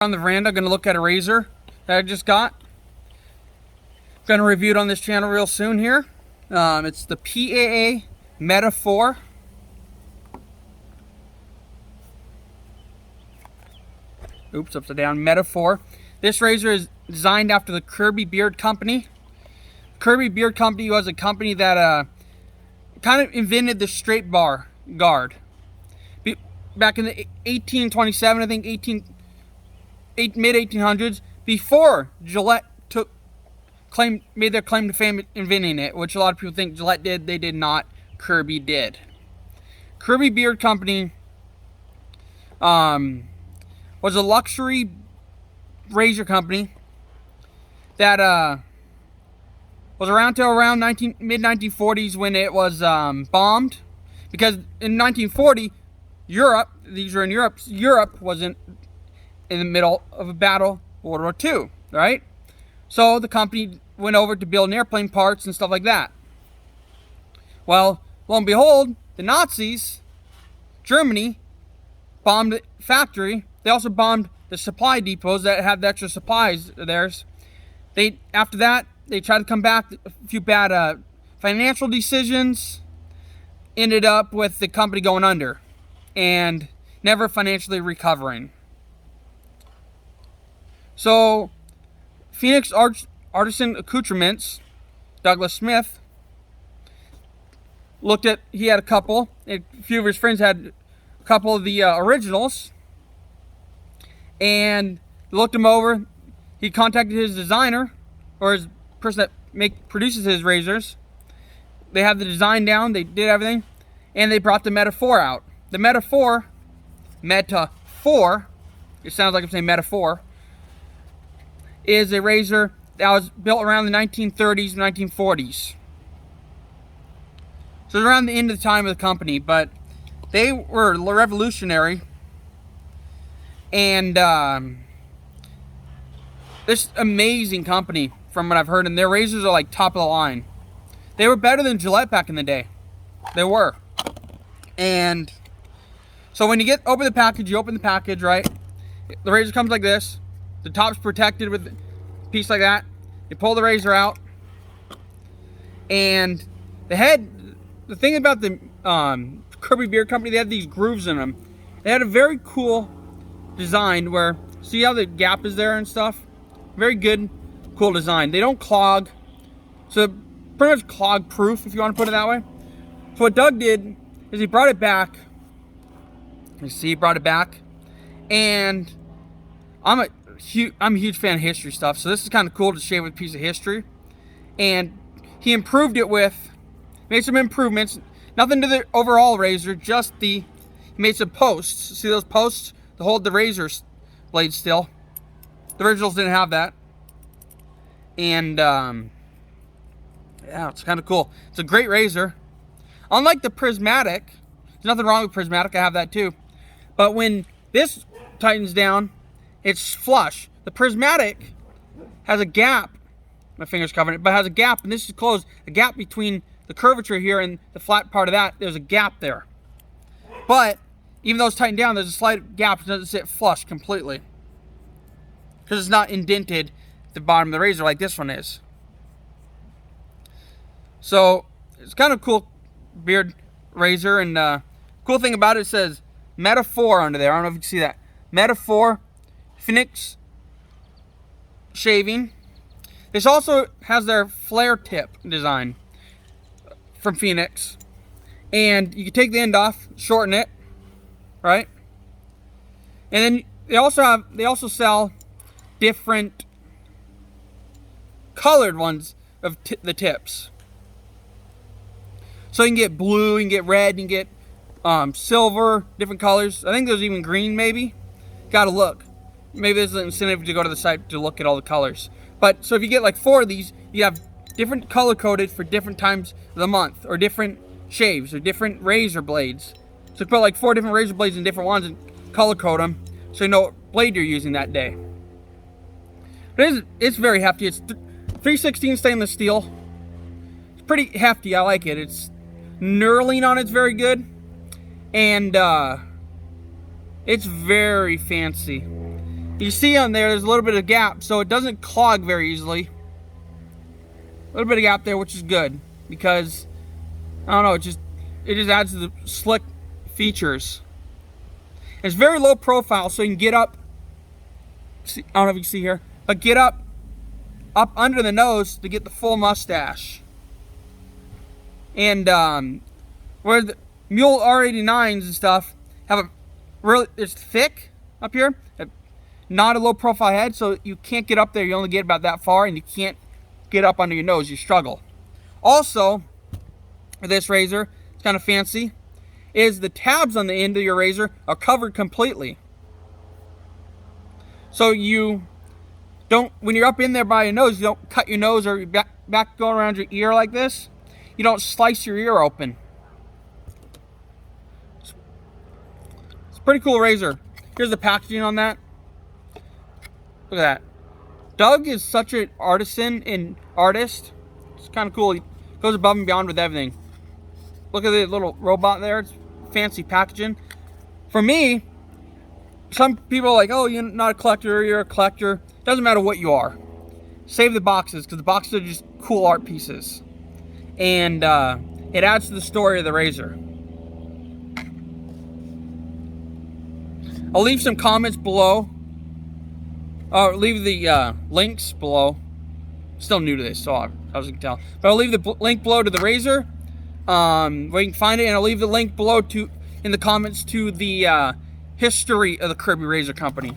On the veranda, going to look at a razor that I just got. Going to review it on this channel real soon here. It's the PAA Meta 4. Oops, upside down. Meta 4. This razor is designed after the Kirby Beard Company. Kirby Beard Company was a company that kind of invented the straight bar guard. Back in the 1827, I think, mid-1800s, before Gillette made their claim to fame inventing it, which a lot of people think Gillette did. They did not. Kirby did. Kirby Beard Company was a luxury razor company that was around till around mid-1940s when it was bombed, because in 1940 Europe, these were in Europe. Europe was in the middle of a battle, World War II, right? So the company went over to build airplane parts and stuff like that. Well, lo and behold, the Nazis, Germany, bombed the factory. They also bombed the supply depots that had the extra supplies of theirs. After that, they tried to come back. A few bad financial decisions ended up with the company going under and never financially recovering. So, Phoenix Artisan Accoutrements, Douglas Smith, he had a couple. A few of his friends had a couple of the originals. And looked them over. He contacted his designer, or his person that produces his razors. They had the design down, they did everything, and they brought the Meta 4 out. The Meta 4, it sounds like I'm saying metaphor, is a razor that was built around the 1930s, 1940s. So it's around the end of the time of the company, but they were revolutionary. And this amazing company, from what I've heard, and their razors are like top of the line. They were better than Gillette back in the day. They were. And so when you open the package, right? The razor comes like this. The top's protected with a piece like that. You pull the razor out, and the head. The thing about the Kirby Beard Company, they had these grooves in them. They had a very cool design where, see how the gap is there and stuff? Very good, cool design. They don't clog, so pretty much clog proof, if you want to put it that way. So what Doug did is he brought it back. You see, he brought it back, and I'm a huge fan of history stuff, so this is kind of cool to shave with a piece of history. And he improved it made some improvements. Nothing to the overall razor, just he made some posts. See those posts? To hold the razor blade still. The originals didn't have that. And, yeah, it's kind of cool. It's a great razor. Unlike the prismatic, there's nothing wrong with prismatic, I have that too. But when this tightens down, it's flush. The prismatic has a gap. My finger's covering it, but has a gap, and this is closed. A gap between the curvature here and the flat part of that, there's a gap there. But even though it's tightened down, there's a slight gap. It doesn't sit flush completely, because it's not indented at the bottom of the razor like this one is. So it's kind of cool beard razor, and cool thing about it says Meta 4 under there. I don't know if you can see that. Meta 4 Phoenix shaving. This also has their flare tip design from Phoenix, and you can take the end off, shorten it, right? And then they also sell different colored ones of the tips. So you can get blue, you can get red, you can get silver, different colors. I think there's even green, maybe. Gotta look. Maybe there's an incentive to go to the site to look at all the colors. But so if you get like 4 of these, you have different color coded for different times of the month, or different shaves, or different razor blades. So put like 4 different razor blades in different ones and color code them, so you know what blade you're using that day. But it's very hefty. It's 316 stainless steel. It's pretty hefty. I like it. It's knurling on it's very good, and it's very fancy. You see on there's a little bit of gap, so it doesn't clog very easily. A little bit of gap there, which is good, because I don't know, it just adds to the slick features. It's very low profile, so you can get up. See, I don't know if you can see here, but get up under the nose to get the full mustache. And where the Mule R89s and stuff have a really, it's thick up here, not a low profile head, so you can't get up there. You only get about that far, and you can't get up under your nose. You struggle. Also, this razor, it's kind of fancy, is the tabs on the end of your razor are covered completely. So you don't, when you're up in there by your nose, you don't cut your nose or your back going around your ear like this. You don't slice your ear open. It's a pretty cool razor. Here's the packaging on that. Look at that. Doug is such an artisan and artist. It's kind of cool. He goes above and beyond with everything. Look at the little robot there. It's fancy packaging. For me, some people are like, oh, you're not a collector, you're a collector. Doesn't matter what you are. Save the boxes, because the boxes are just cool art pieces. And it adds to the story of the razor. I'll leave some comments below. Leave the links below. Still new to this, so as you can tell. But I'll leave the link below to the razor, where you can find it, and I'll leave the link below in the comments to the history of the Kirby Razor Company.